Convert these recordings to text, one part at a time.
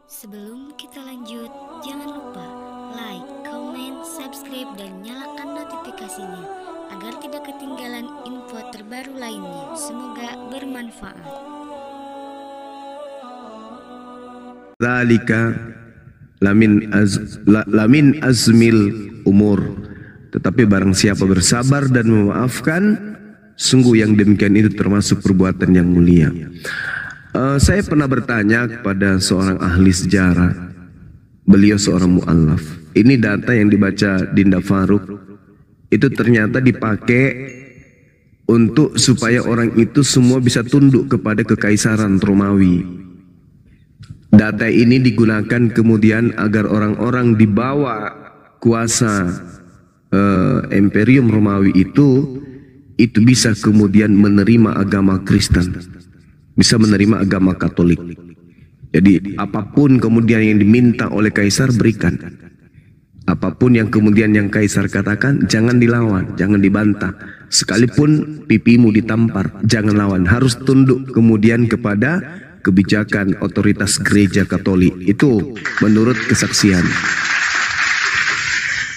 Sebelum kita lanjut, jangan lupa like, comment, subscribe, dan nyalakan notifikasinya agar tidak ketinggalan info terbaru lainnya. Semoga bermanfaat. Zalika lamin azmil umur. Tetapi barang siapa bersabar dan memaafkan, sungguh yang demikian itu termasuk perbuatan yang mulia. Saya pernah bertanya kepada seorang ahli sejarah, beliau seorang mu'allaf. Ini data yang dibaca Dinda Faruk, itu ternyata dipakai untuk supaya orang itu semua bisa tunduk kepada kekaisaran Romawi. Data ini digunakan kemudian agar orang-orang di bawah kuasa Imperium Romawi itu bisa kemudian menerima agama Kristen, bisa menerima agama Katolik. Jadi apapun kemudian yang diminta oleh kaisar berikan. Apapun yang kemudian yang kaisar katakan, jangan dilawan, jangan dibantah. Sekalipun pipimu ditampar, jangan lawan. Harus tunduk kemudian kepada kebijakan otoritas gereja Katolik. Itu menurut kesaksian.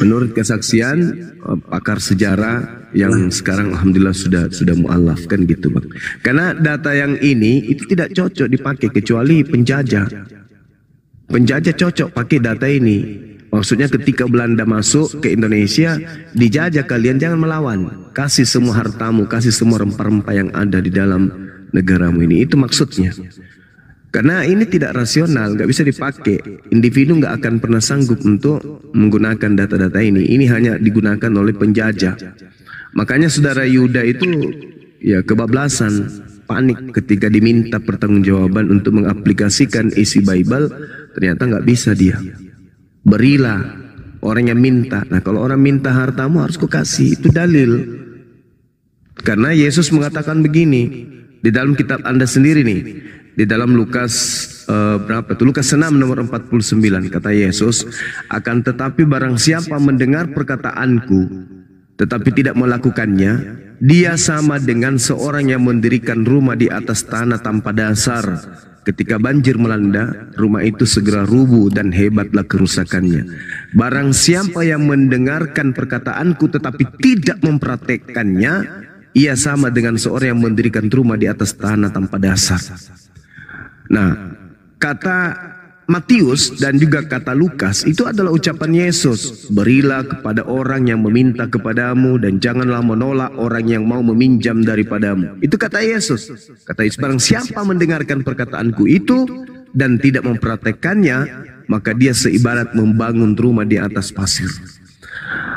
Menurut kesaksian pakar sejarah yang sekarang alhamdulillah sudah mu'alaf kan gitu bang. Karena data yang ini itu tidak cocok dipakai kecuali penjajah. Penjajah cocok pakai data ini. Maksudnya ketika Belanda masuk ke Indonesia, dijajah kalian jangan melawan. Kasih semua hartamu, kasih semua rempah-rempah yang ada di dalam negaramu ini. Itu maksudnya. Karena ini tidak rasional, nggak bisa dipakai. Individu nggak akan pernah sanggup untuk menggunakan data-data ini. Ini hanya digunakan oleh penjajah. Makanya saudara Yuda itu ya kebablasan, panik ketika diminta pertanggungjawaban untuk mengaplikasikan isi Bible. Ternyata nggak bisa dia. Berilah orang yang minta. Nah kalau orang minta hartamu harus kau kasih. Itu dalil. Karena Yesus mengatakan begini di dalam kitab Anda sendiri nih. Di dalam Lukas berapa itu? Lukas 6 nomor 49 kata Yesus, akan tetapi barang siapa mendengar perkataanku tetapi tidak melakukannya, dia sama dengan seorang yang mendirikan rumah di atas tanah tanpa dasar. Ketika banjir melanda, rumah itu segera rubuh dan hebatlah kerusakannya. Barang siapa yang mendengarkan perkataanku tetapi tidak mempraktekkannya, ia sama dengan seorang yang mendirikan rumah di atas tanah tanpa dasar. Nah, kata Matius dan juga kata Lukas itu adalah ucapan Yesus. Berilah kepada orang yang meminta kepadamu dan janganlah menolak orang yang mau meminjam daripadamu. Itu kata Yesus. Kata Yesus, barang siapa mendengarkan perkataanku itu dan tidak mempraktekannya, maka dia seibarat membangun rumah di atas pasir.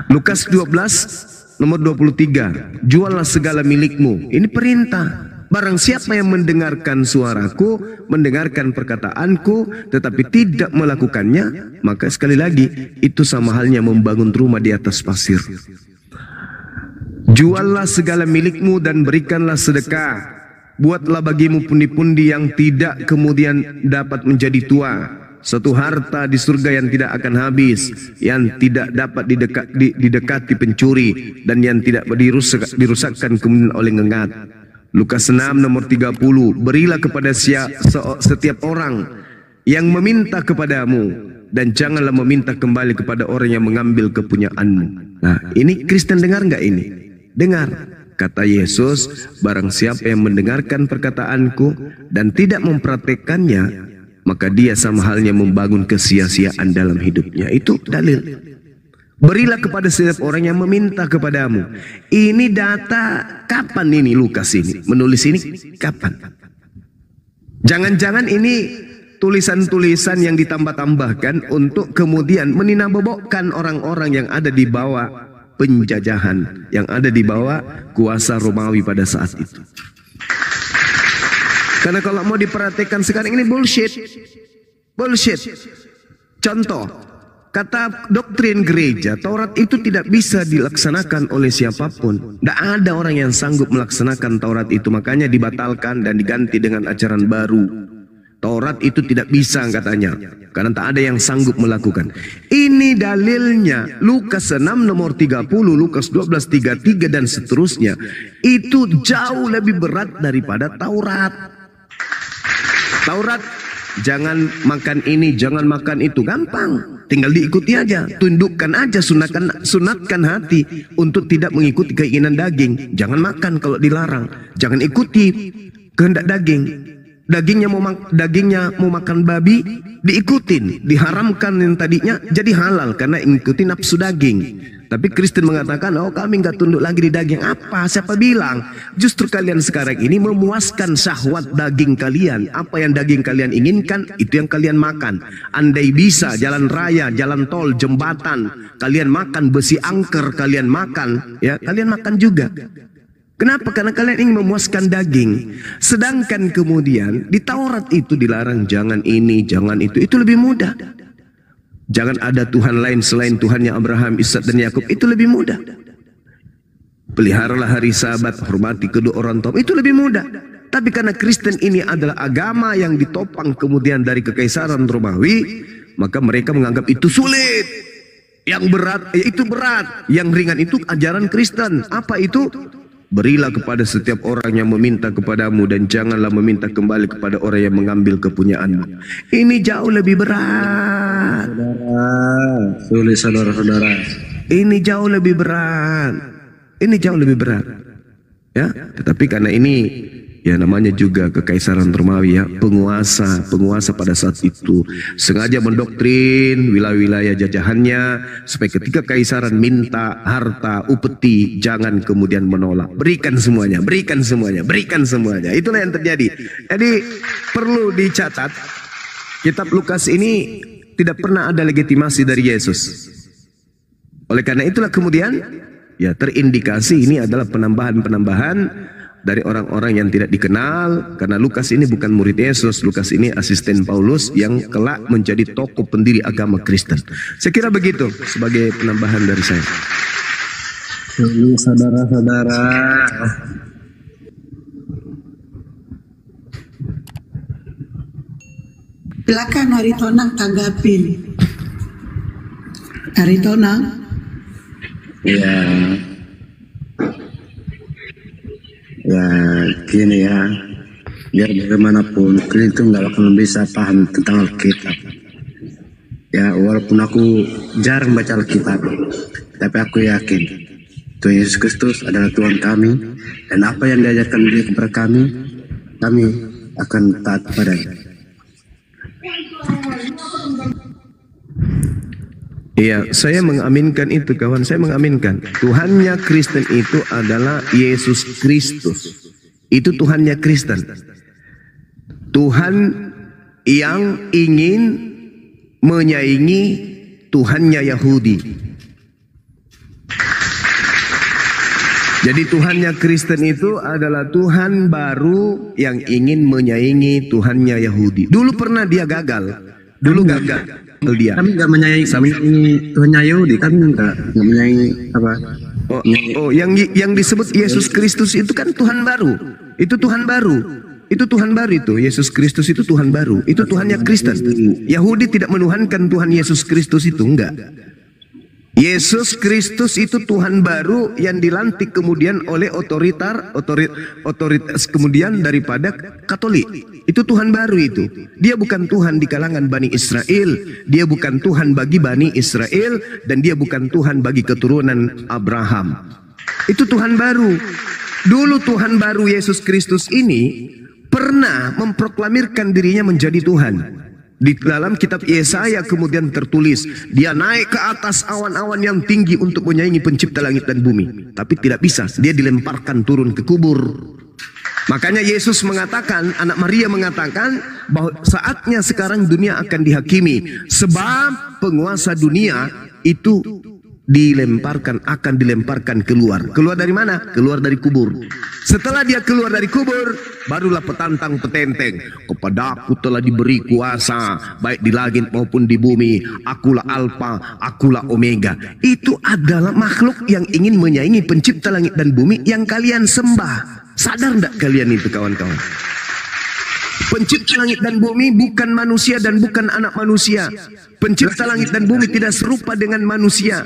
Lukas 12 nomor 23, juallah segala milikmu. Ini perintah. Barang siapa yang mendengarkan suaraku, mendengarkan perkataanku, tetapi tidak melakukannya, maka sekali lagi, itu sama halnya membangun rumah di atas pasir. Juallah segala milikmu dan berikanlah sedekah. Buatlah bagimu pundi-pundi yang tidak kemudian dapat menjadi tua. Suatu harta di surga yang tidak akan habis, yang tidak dapat didekati pencuri, dan yang tidak dirusakkan kemudian oleh ngengat. Lukas 6 nomor 30, berilah kepada setiap orang yang meminta kepadamu dan janganlah meminta kembali kepada orang yang mengambil kepunyaanmu. Nah ini Kristen dengar nggak ini? Dengar. Kata Yesus, barang siapa yang mendengarkan perkataanku dan tidak mempraktekkannya, maka dia sama halnya membangun kesia-siaan dalam hidupnya. Itu dalil. Berilah kepada setiap orang yang meminta kepadamu. Ini data kapan ini Lukas ini? Menulis ini kapan? Jangan-jangan ini tulisan-tulisan yang ditambah-tambahkan untuk kemudian meninabobokan orang-orang yang ada di bawah penjajahan, yang ada di bawah kuasa Romawi pada saat itu. Karena kalau mau diperhatikan sekarang ini bullshit. Bullshit. Contoh. Kata doktrin gereja, Taurat itu tidak bisa dilaksanakan oleh siapapun. Tidak ada orang yang sanggup melaksanakan Taurat itu. Makanya dibatalkan dan diganti dengan ajaran baru. Taurat itu tidak bisa katanya. Karena tak ada yang sanggup melakukan. Ini dalilnya. Lukas 6 nomor 30, Lukas 12, 33 dan seterusnya. Itu jauh lebih berat daripada Taurat. Taurat jangan makan ini, jangan makan itu. Gampang, tinggal diikuti aja. Tundukkan aja, sunatkan hati untuk tidak mengikuti keinginan daging. Jangan makan kalau dilarang. Jangan ikuti kehendak daging. Dagingnya mau makan babi, diikutin. Diharamkan yang tadinya jadi halal karena ikuti nafsu daging. Tapi Kristen mengatakan, oh kami nggak tunduk lagi di daging. Apa? Siapa bilang? Justru kalian sekarang ini memuaskan syahwat daging kalian. Apa yang daging kalian inginkan, itu yang kalian makan. Andai bisa jalan raya, jalan tol, jembatan, kalian makan, besi angker kalian makan, ya kalian makan juga. Kenapa? Karena kalian ingin memuaskan daging. Sedangkan kemudian di Taurat itu dilarang jangan ini, jangan itu. Itu lebih mudah. Jangan ada Tuhan lain selain Tuhannya Abraham, Ishak dan Yakub. Itu lebih mudah. Peliharalah hari Sabat, hormati kedua orang tua. Itu lebih mudah. Tapi karena Kristen ini adalah agama yang ditopang kemudian dari kekaisaran Romawi, maka mereka menganggap itu sulit. Yang berat, ya itu berat. Yang ringan itu ajaran Kristen. Apa itu? Berilah kepada setiap orang yang meminta kepadamu dan janganlah meminta kembali kepada orang yang mengambil kepunyaanmu. Ini jauh lebih berat. Sulit saudara-saudara. Ini jauh lebih berat. Ini jauh lebih berat. Ya, tetapi karena ini ya namanya juga kekaisaran Romawi ya, penguasa pada saat itu sengaja mendoktrin wilayah-wilayah jajahannya supaya ketika kaisaran minta harta, upeti, jangan kemudian menolak. Berikan semuanya, berikan semuanya, berikan semuanya. Itulah yang terjadi. Jadi perlu dicatat, kitab Lukas ini tidak pernah ada legitimasi dari Yesus. Oleh karena itulah kemudian ya terindikasi ini adalah penambahan-penambahan dari orang-orang yang tidak dikenal, karena Lukas ini bukan murid Yesus. Lukas ini asisten Paulus yang kelak menjadi tokoh pendiri agama Kristen. Saya kira begitu sebagai penambahan dari saya. Saudara-saudara, silakan Aritonang tanggapin. Aritonang. ya gini ya, biar bagaimanapun kita itu nggak akan bisa paham tentang Alkitab. Ya walaupun aku jarang baca Alkitab, tapi aku yakin Tuhan Yesus Kristus adalah Tuhan kami, dan apa yang diajarkan Dia kepada kami akan taat kepadanya. Iya, saya mengaminkan itu kawan, saya mengaminkan. Tuhannya Kristen itu adalah Yesus Kristus. Itu Tuhannya Kristen. Tuhan yang ingin menyaingi Tuhannya Yahudi. Jadi Tuhannya Kristen itu adalah Tuhan baru yang ingin menyaingi Tuhannya Yahudi. Dulu pernah dia gagal. Dulu gagal. Dia. Kami nggak menyayangi Tuhan Yahudi, kami nggak menyayangi apa? Yang disebut Yesus Kristus itu kan Tuhan baru. Itu Tuhan baru. Itu Tuhan baru itu. Yesus Kristus itu Tuhan baru. Itu Tuhannya Kristen. Yahudi tidak menuhankan Tuhan Yesus Kristus itu, enggak. Yesus Kristus itu Tuhan baru yang dilantik kemudian oleh otoritas kemudian daripada Katolik. Itu Tuhan baru itu. Dia bukan Tuhan di kalangan Bani Israel. Dia bukan Tuhan bagi Bani Israel. Dan dia bukan Tuhan bagi keturunan Abraham. Itu Tuhan baru. Dulu Tuhan baru Yesus Kristus ini pernah memproklamirkan dirinya menjadi Tuhan. Di dalam kitab Yesaya kemudian tertulis, dia naik ke atas awan-awan yang tinggi untuk menyaingi pencipta langit dan bumi. Tapi tidak bisa, dia dilemparkan turun ke kubur. Makanya Yesus mengatakan, anak Maria mengatakan bahwa saatnya sekarang dunia akan dihakimi. Sebab penguasa dunia itu akan dilemparkan keluar. Keluar dari mana? Keluar dari kubur. Setelah dia keluar dari kubur, barulah petantang petenteng. Kepadaku telah diberi kuasa baik di langit maupun di bumi. Akulah Alfa, akulah Omega. Itu adalah makhluk yang ingin menyaingi pencipta langit dan bumi yang kalian sembah. Sadar enggak kalian itu kawan-kawan? Pencipta langit dan bumi bukan manusia dan bukan anak manusia. Pencipta langit dan bumi tidak serupa dengan manusia.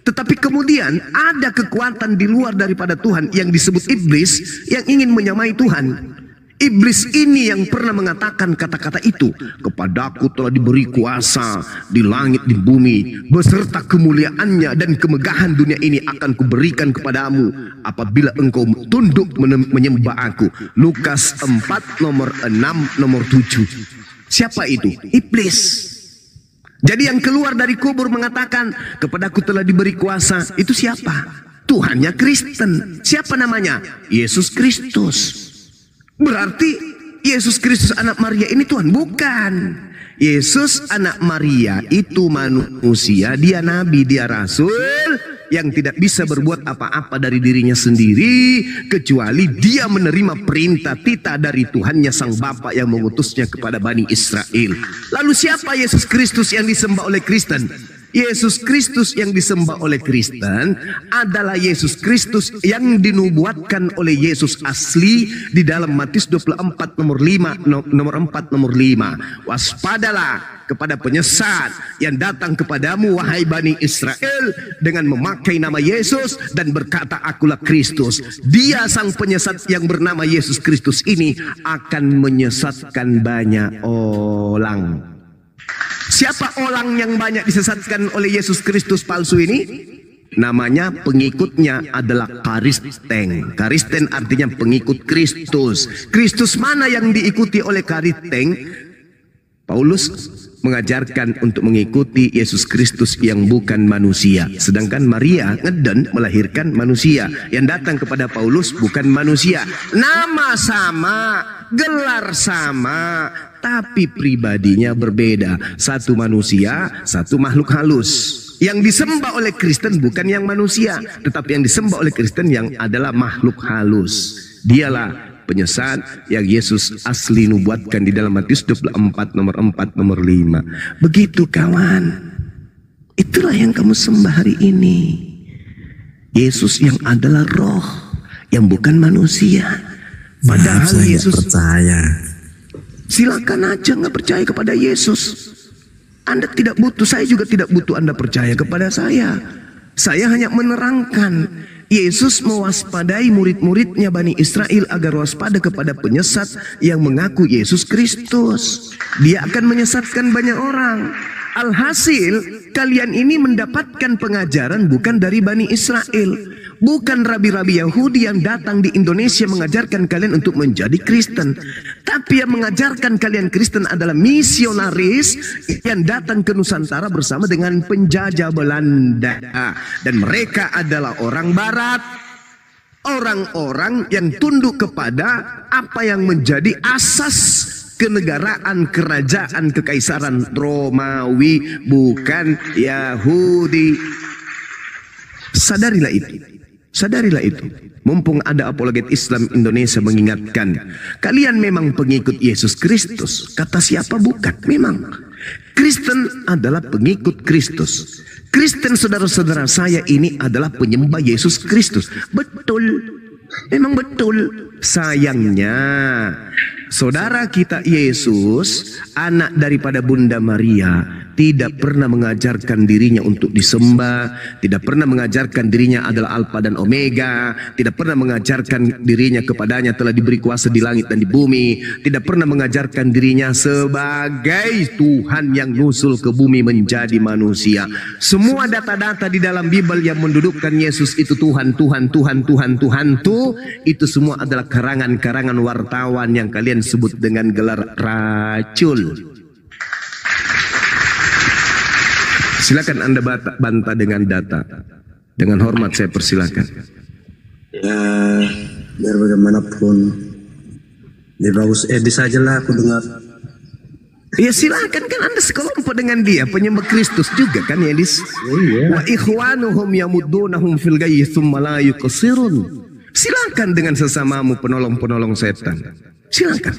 Tetapi kemudian ada kekuatan di luar daripada Tuhan yang disebut iblis yang ingin menyamai Tuhan. Iblis ini yang pernah mengatakan kata-kata itu, kepadaku telah diberi kuasa di langit di bumi, beserta kemuliaannya dan kemegahan dunia ini akan kuberikan kepadamu apabila engkau tunduk menyembah aku. Lukas 4 nomor 6 nomor 7. Siapa itu? Iblis. Jadi yang keluar dari kubur mengatakan kepadaku telah diberi kuasa, itu siapa? Tuhannya Kristen. Siapa namanya? Yesus Kristus. Berarti Yesus Kristus anak Maria ini Tuhan? Bukan. Yesus anak Maria itu manusia, dia nabi, dia rasul yang tidak bisa berbuat apa-apa dari dirinya sendiri kecuali dia menerima perintah titah dari Tuhannya Sang Bapa yang mengutusnya kepada Bani Israel. Lalu siapa Yesus Kristus yang disembah oleh Kristen? Yesus Kristus yang disembah oleh Kristen adalah Yesus Kristus yang dinubuatkan oleh Yesus asli di dalam Matius 24 nomor 4 nomor 5. Waspadalah kepada penyesat yang datang kepadamu wahai Bani Israel dengan memakai nama Yesus dan berkata akulah Kristus. Dia sang penyesat yang bernama Yesus Kristus ini akan menyesatkan banyak orang. Siapa orang yang banyak disesatkan oleh Yesus Kristus palsu ini? Namanya pengikutnya adalah Karisten. Karisten artinya pengikut Kristus. Kristus mana yang diikuti oleh Karisten? Paulus mengajarkan untuk mengikuti Yesus Kristus yang bukan manusia. Sedangkan Maria ngeden melahirkan manusia. Yang datang kepada Paulus bukan manusia. Nama sama, gelar sama, tapi pribadinya berbeda. Satu manusia, satu makhluk halus. Yang disembah oleh Kristen bukan yang manusia, tetapi yang disembah oleh Kristen yang adalah makhluk halus. Dialah penyesat yang Yesus asli nubuatkan di dalam Matius 24 nomor 4 nomor 5. Begitu kawan. Itulah yang kamu sembah hari ini. Yesus yang adalah roh, yang bukan manusia. Padahal saya Yesus percaya. Silakan aja nggak percaya kepada Yesus. Anda tidak butuh, saya juga tidak butuh Anda percaya kepada saya. Saya hanya menerangkan. Yesus mewaspadai murid-muridnya Bani Israel agar waspada kepada penyesat yang mengaku Yesus Kristus. Dia akan menyesatkan banyak orang. Alhasil kalian ini mendapatkan pengajaran bukan dari Bani Israel. Bukan rabi-rabi Yahudi yang datang di Indonesia mengajarkan kalian untuk menjadi Kristen. Tapi yang mengajarkan kalian Kristen adalah misionaris yang datang ke Nusantara bersama dengan penjajah Belanda. Dan mereka adalah orang Barat. Orang-orang yang tunduk kepada apa yang menjadi asas kenegaraan, kerajaan, kekaisaran Romawi, bukan Yahudi. Sadarilah itu. Sadarilah itu. Mumpung ada apologet Islam Indonesia mengingatkan, kalian memang pengikut Yesus Kristus. Kata siapa? Bukan. Memang Kristen adalah pengikut Kristus. Kristen saudara-saudara saya ini adalah penyembah Yesus Kristus. Betul. Memang betul. Sayangnya saudara kita Yesus, anak daripada Bunda Maria, tidak pernah mengajarkan dirinya untuk disembah, tidak pernah mengajarkan dirinya adalah Alfa dan Omega, tidak pernah mengajarkan dirinya kepadanya telah diberi kuasa di langit dan di bumi, tidak pernah mengajarkan dirinya sebagai Tuhan yang nusul ke bumi menjadi manusia. Semua data-data di dalam Bible yang mendudukkan Yesus itu Tuhan, Tuhan, Tuhan, Tuhan, Tuhan itu semua adalah karangan-karangan wartawan yang kalian sebut dengan gelar racul. Silakan Anda bantah dengan data. Dengan hormat saya persilakan. Ya, biar bagaimanapun dia bagus edis saja lah aku dengar. Ya silakan, kan Anda sekelompok dengan dia, penyembah Kristus juga kan ya Edis? Wa ikhwanuhum yamuddunahum fil ghayyi tsumma la yuqsirun. Silakan dengan sesamamu penolong-penolong setan. Silakan.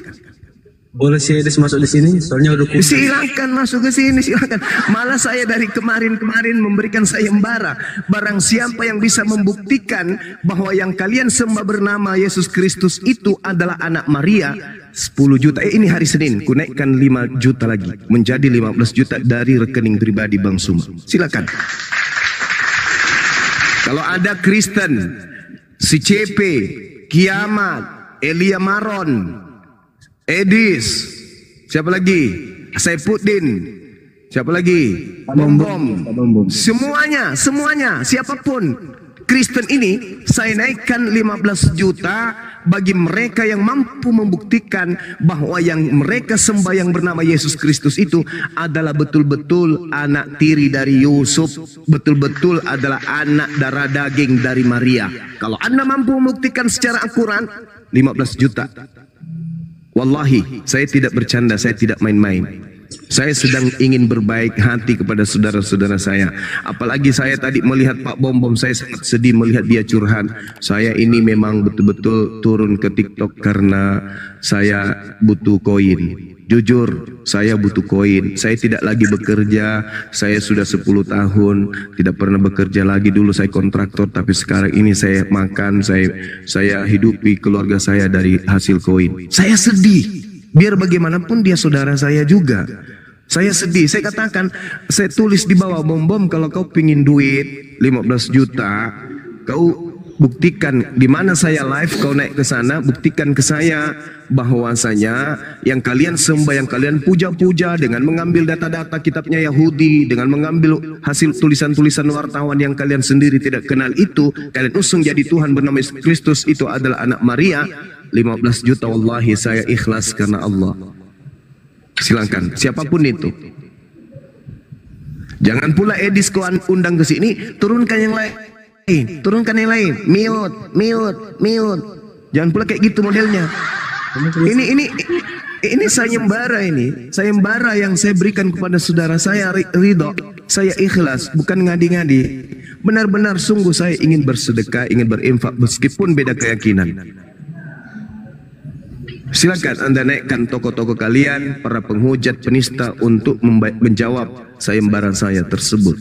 Boleh si Edis masuk di sini? Soalnya udah kumpul. Silakan masuk ke sini, silakan. Malah saya dari kemarin-kemarin memberikan sayembara. Barang siapa yang bisa membuktikan bahwa yang kalian sembah bernama Yesus Kristus itu adalah anak Maria, 10 juta. Ini hari Senin, ku naikkan 5 juta lagi. Menjadi 15 juta dari rekening pribadi Bang Suma. Silakan. Kalau ada Kristen, si CP, Kiamat, Elia Maron, Edis. Siapa lagi? Saifuddin. Siapa lagi? Bom Bom. Semuanya, siapapun Kristen ini saya naikkan 15 juta bagi mereka yang mampu membuktikan bahwa yang mereka sembah yang bernama Yesus Kristus itu adalah betul-betul anak tiri dari Yusuf, betul-betul adalah anak darah daging dari Maria. Kalau Anda mampu membuktikan secara akurat, 15 juta. Wallahi, saya tidak bercanda, saya tidak main-main. Saya sedang ingin berbaik hati kepada saudara-saudara saya. Apalagi saya tadi melihat Pak Bom Bom, saya sangat sedih melihat dia curhat. Saya ini memang betul-betul turun ke TikTok karena saya butuh koin. Jujur, saya butuh koin. Saya tidak lagi bekerja. Saya sudah 10 tahun tidak pernah bekerja lagi. Dulu saya kontraktor, tapi sekarang ini saya makan, saya hidupi keluarga saya dari hasil koin. Saya sedih. Biar bagaimanapun dia saudara saya juga. Saya sedih. Saya katakan, saya tulis di bawah, Bom Bom, kalau kau pingin duit 15 juta, kau buktikan di mana saya live, kau naik ke sana, buktikan ke saya bahwasanya yang kalian sembah, yang kalian puja-puja dengan mengambil data-data kitabnya Yahudi, dengan mengambil hasil tulisan-tulisan wartawan yang kalian sendiri tidak kenal itu, kalian usung jadi Tuhan bernama Yesus Kristus itu adalah anak Maria. 15 juta, wallahi saya ikhlas karena Allah. Silakan, siapapun itu. Jangan pula Edis kau undang ke sini, turunkan yang lain. Turunkan yang lain. Mute. Jangan pula kayak gitu modelnya. Ini sayembara ini. Sayembara yang saya berikan kepada saudara saya ridho. Saya ikhlas, bukan ngadi-ngadi. Benar-benar sungguh saya ingin bersedekah, ingin berinfak meskipun beda keyakinan. Silakan Anda naikkan tokoh-tokoh kalian, para penghujat, penista untuk menjawab sayembara saya tersebut.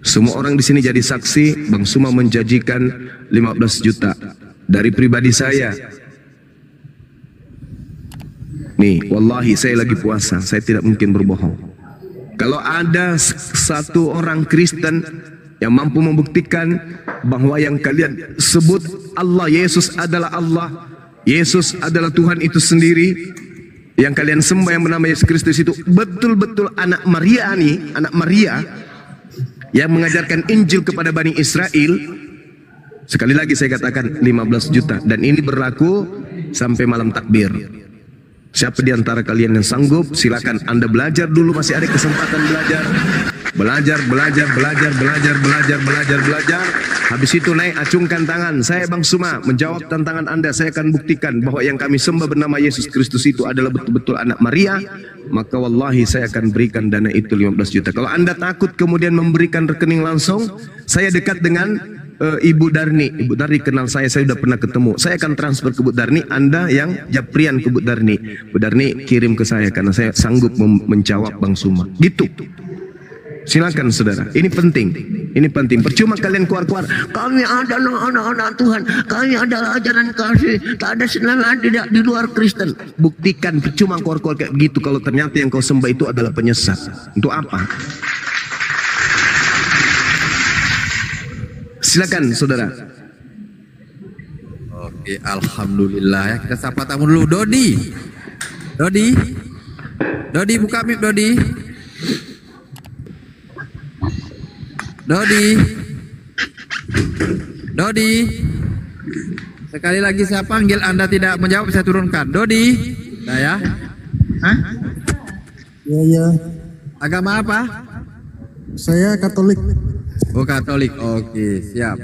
Semua orang di sini jadi saksi, Bang Suma menjanjikan 15 juta dari pribadi saya. Nih, wallahi saya lagi puasa, saya tidak mungkin berbohong. Kalau ada satu orang Kristen yang mampu membuktikan bahwa yang kalian sebut Allah, Yesus adalah Allah, Yesus adalah Tuhan itu sendiri, yang kalian sembah yang bernama Yesus Kristus itu betul-betul anak Maria nih, anak Maria yang mengajarkan Injil kepada Bani Israel. Sekali lagi saya katakan 15 juta, dan ini berlaku sampai malam takbir. Siapa di antara kalian yang sanggup, silakan Anda belajar dulu, masih ada kesempatan belajar. Belajar. Habis itu naik, acungkan tangan. Saya Bang Suma menjawab tantangan Anda. Saya akan buktikan bahwa yang kami sembah bernama Yesus Kristus itu adalah betul-betul anak Maria. Maka wallahi saya akan berikan dana itu 15 juta. Kalau Anda takut kemudian memberikan rekening langsung, saya dekat dengan Ibu Darni. Ibu Darni kenal saya sudah pernah ketemu. Saya akan transfer ke Bu Darni, Anda yang japrian ke Bu Darni. Bu Darni kirim ke saya karena saya sanggup menjawab Bang Suma. Gitu. Silakan saudara, ini penting. Ini penting. Percuma kalian keluar-keluar, kami adalah anak-anak Tuhan, kami adalah ajaran kasih, tak ada serangan tidak di luar Kristen. Buktikan, percuma keluar-keluar kayak begitu kalau ternyata yang kau sembah itu adalah penyesat. Untuk apa? Silakan saudara. Oke, alhamdulillah ya. Kita sapa tamu dulu. Dodi, buka mic Dodi. Sekali lagi saya panggil, Anda tidak menjawab, saya turunkan. Dodi, saya. Hah? Iya. Agama apa? Saya Katolik. Oh, Katolik. Oke, siap.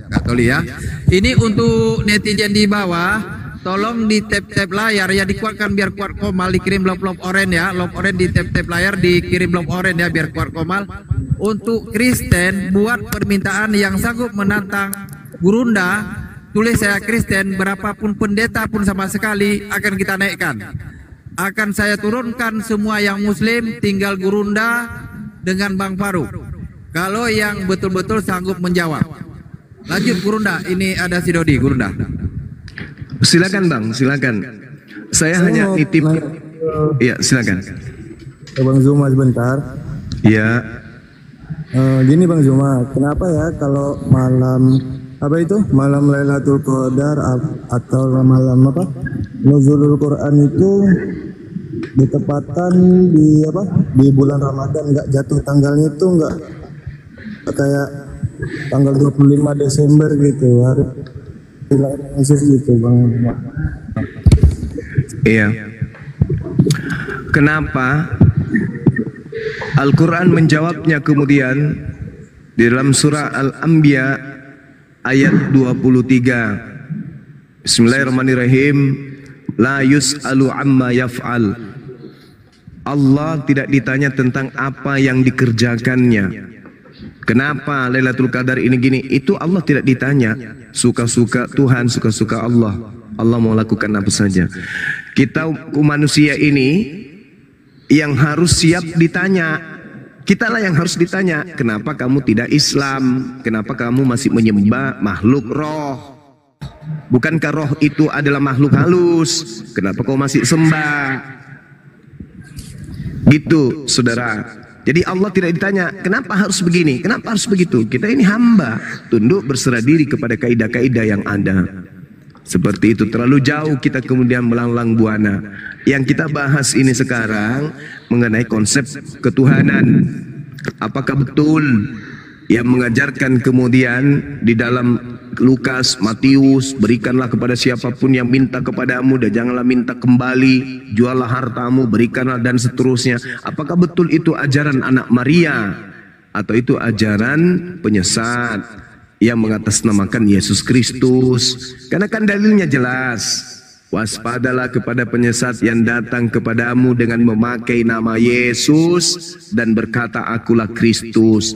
Katolik ya. Ini untuk netizen di bawah, tolong di tap layar ya, dikuatkan biar kuat komal, dikirim lop oranye ya. Lop oranye di tap layar, dikirim lop oranye ya biar kuat komal. Untuk Kristen, buat permintaan yang sanggup menantang Gurunda, tulis saya Kristen, berapapun pendeta pun sama sekali akan kita naikkan. Akan saya turunkan semua yang Muslim, tinggal Gurunda dengan Bang Faruk. Kalau yang betul-betul sanggup menjawab. Lanjut Gurunda, ini ada si Dodi, Gurunda. Silakan Bang, silakan. Saya hanya nitip. Iya, silakan. Bang Zuma sebentar. Iya. Gini Bang Zuma, kenapa ya kalau malam Lailatul Qadar atau malam nuzulul Quran itu ditempatkan di bulan Ramadan, nggak jatuh tanggalnya itu nggak kayak tanggal 25 Desember gitu, hari Yesus gitu Bang. Iya. Kenapa Al-Quran menjawabnya kemudian di dalam surah Al-Anbiya ayat 23. Bismillahirrahmanirrahim. La yus'alu amma yaf'al. Allah tidak ditanya tentang apa yang dikerjakannya. Kenapa Lailatul Qadar ini gini? Itu Allah tidak ditanya. Suka-suka Tuhan, suka-suka Allah. Allah mau lakukan apa saja. Kita manusia ini yang harus siap ditanya. Kitalah yang harus ditanya. Kenapa kamu tidak Islam? Kenapa kamu masih menyembah makhluk roh? Bukankah roh itu adalah makhluk halus? Kenapa kau masih sembah? Gitu, saudara. Jadi Allah tidak ditanya, kenapa harus begini? Kenapa harus begitu? Kita ini hamba, tunduk berserah diri kepada kaidah-kaidah yang ada. Seperti itu, terlalu jauh kita kemudian melanglang buana. Yang kita bahas ini sekarang mengenai konsep ketuhanan. Apakah betul yang mengajarkan kemudian di dalam Lukas, Matius, berikanlah kepada siapapun yang minta kepadamu dan janganlah minta kembali, juallah hartamu, berikanlah, dan seterusnya. Apakah betul itu ajaran anak Maria atau itu ajaran penyesat yang mengatasnamakan Yesus Kristus? Karena kan dalilnya jelas. Waspadalah kepada penyesat yang datang kepadamu dengan memakai nama Yesus dan berkata, akulah Kristus.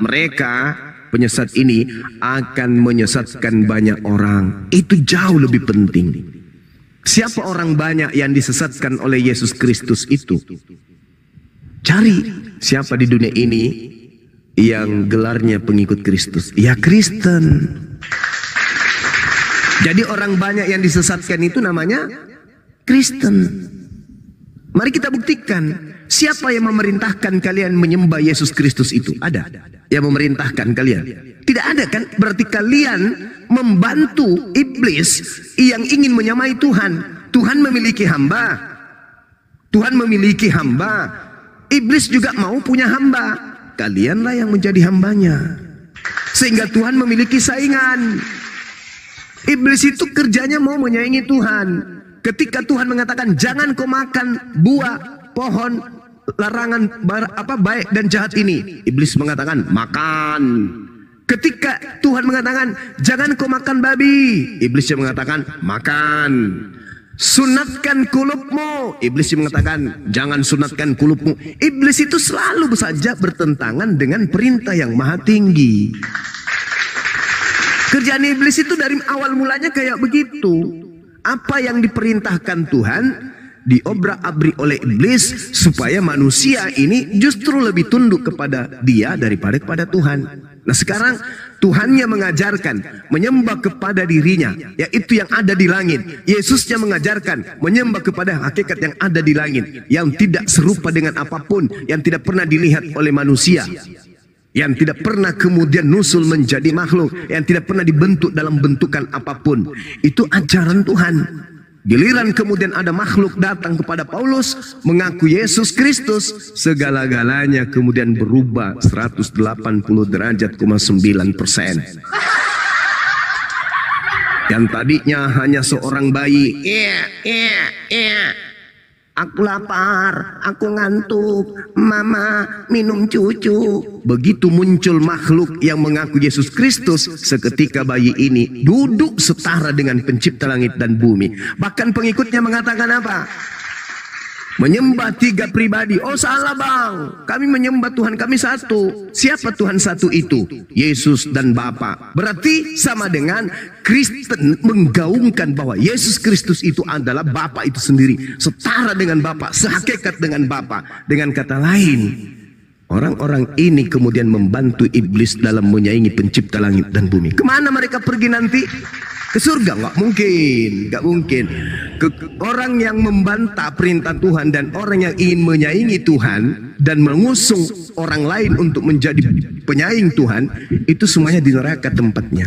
Mereka penyesat ini akan menyesatkan banyak orang. Itu jauh lebih penting. Siapa orang banyak yang disesatkan oleh Yesus Kristus itu? Cari siapa di dunia ini yang gelarnya pengikut Kristus. Ya, Kristen. Jadi orang banyak yang disesatkan itu namanya Kristen. Mari kita buktikan. Siapa yang memerintahkan kalian menyembah Yesus Kristus itu? Ada yang memerintahkan kalian? Tidak ada kan? Berarti kalian membantu iblis yang ingin menyamai Tuhan. Tuhan memiliki hamba. Tuhan memiliki hamba. Iblis juga mau punya hamba. Kalianlah yang menjadi hambanya. Sehingga Tuhan memiliki saingan. Iblis itu kerjanya mau menyaingi Tuhan. Ketika Tuhan mengatakan jangan kau makan buah pohon larangan baik dan jahat ini, iblis mengatakan makan. Ketika Tuhan mengatakan jangan kau makan babi, iblis yang mengatakan makan. Sunatkan kulupmu, iblis yang mengatakan jangan sunatkan kulupmu. Iblis itu selalu saja bertentangan dengan perintah yang maha tinggi. Kerjaan iblis itu dari awal mulanya kayak begitu. Apa yang diperintahkan Tuhan diobrak-abrik oleh iblis supaya manusia ini justru lebih tunduk kepada dia daripada kepada Tuhan. Nah sekarang Tuhannya mengajarkan menyembah kepada dirinya, yaitu yang ada di langit. Yesusnya mengajarkan menyembah kepada hakikat yang ada di langit, yang tidak serupa dengan apapun, yang tidak pernah dilihat oleh manusia, yang tidak pernah kemudian nusul menjadi makhluk, yang tidak pernah dibentuk dalam bentukan apapun. Itu ajaran Tuhan. Giliran kemudian ada makhluk datang kepada Paulus mengaku Yesus Kristus, segala-galanya kemudian berubah 180 derajat, 9%. Yang tadinya hanya seorang bayi, aku lapar, aku ngantuk, mama minum cucu. Begitu muncul makhluk yang mengaku Yesus Kristus, seketika bayi ini duduk setara dengan pencipta langit dan bumi. Bahkan pengikutnya mengatakan apa? Menyembah tiga pribadi. Oh salah bang, kami menyembah Tuhan kami satu. Siapa Tuhan satu itu? Yesus dan Bapa. Berarti sama dengan Kristen menggaungkan bahwa Yesus Kristus itu adalah Bapa itu sendiri, setara dengan Bapa, sehakikat dengan Bapa. Dengan kata lain, orang-orang ini kemudian membantu iblis dalam menyaingi pencipta langit dan bumi. Kemana mereka pergi nanti? Ke surga? Nggak mungkin, nggak mungkin. Orang yang membantah perintah Tuhan dan orang yang ingin menyaingi Tuhan dan mengusung orang lain untuk menjadi penyaing Tuhan, itu semuanya di neraka tempatnya.